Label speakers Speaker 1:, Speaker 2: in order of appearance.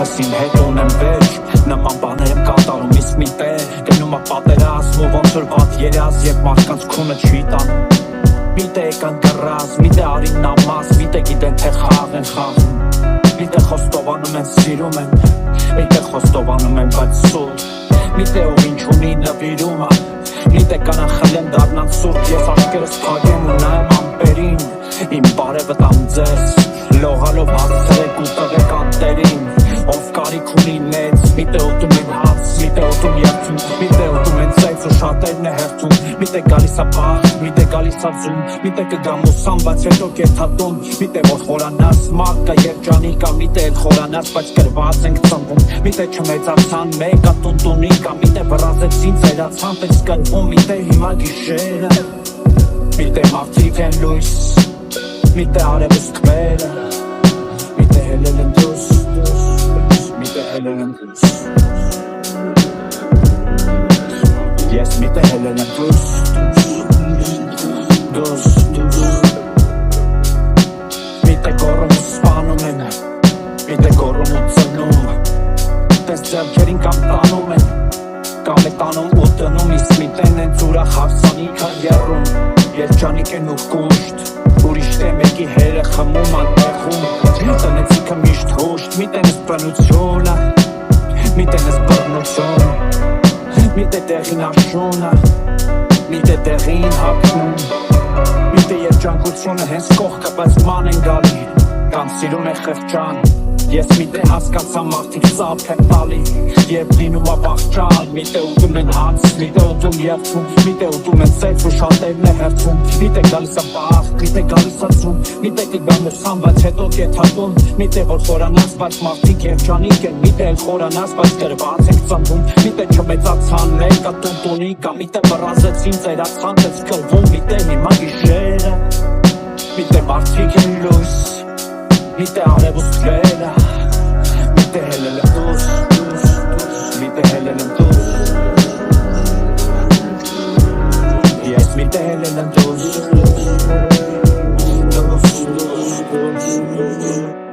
Speaker 1: ինքս իմ հետ ունեմ վերջ, նման բաներ եմ կատարում իսկ մի տեղ գնում է պատերազմ ու ոնց որ վատ երազ և մարդկանց քունը չի տանում Միտե եկան կռազ, միտե արին նամազ, միտե գիտեն թե խաղ են խաղում Միտե խոստովանում են սիրում են, միտե խոստովանում են բայց սուտ Միտե ով ինչ ունի նվիրում է, միտե կանան խլեն դառնան սուրտ Ես աշկերս փագեմ ու նայեմ ամպերին, իմ բարևը տամ ձեզ Լողալով հասցրեք ու տվեք անտերին Ով կարիք ունի մեծ, միտե ուտում են հաց, միտե ուտում երդում Միտե ուտում են ծեծ ու շատերն է հերթում Միտե գալիս է պահ, միտե գալիս է ձում Միտե կգամ ուսամ, բայց հետո կեթատում Միտե որ խորանաս, մարդ կա երջանի կա Միտե էլ խորանաս, բայց կրված ենք ծնվում Միտե չմեծացան, մեկ ա տունտունի կա Միտե վռազեցին, ծերացան, պես կրվում Միտե հիմա գիշերը Միտե մարդիկ են լույս Միտե արևստվերը Միտե հելել են դուս Միտե հելել են դուս Ես միտե հելել եմ դուս Դուս Միտե գորում ու սպանում են Միտե գորում ու ծնում Տես ձեռքերին կամ տանում են Կամ է տանում ու տնում Իսկ միտեն են ծուրախ հարսանիք են եռում Երջանիք են ու կուշտ Ուրիշ թե մեկի հերը խմում անտեղում Տնեցիքը միշտ հուշտ Միտեն ես բնությունը Միտեն ես բռնություն Միտե տեղին աշունը Միտե տեղին հապնում Միտե երջանկությունը հենց կողքը բայց ման են գալի Կամ սիրում է խղճան Ես միտե հասկացա մարդիկ ծապ են տալի Եվ լինում ապաղճալ Միտե ուտում են հաց, միտե ուտում երդում Միտե ուտում են ծեծ ու շատերն է հերթում Միտե գալիս է պաղ, միտե գալիս է ձում Միտե կգամ ուսամ, բայց հետո կեթատում Միտե որ խորանաս, բայց մարդիկ երջանիք են Միտե էլ խորանաս, բայց կրված ենք ծնվում Միտե չմեծացան, մեկ ա տունտունի կա Միտե վռազեցին, ծերացան, պես կրվում Միտե հիմա գիշերը Միտե մարդիկ են լույս Միտե արևուստվերը Միտե հելել եմ դուս Միտե հելել եմ դուս Ես միտե հելել եմ դուս Դուս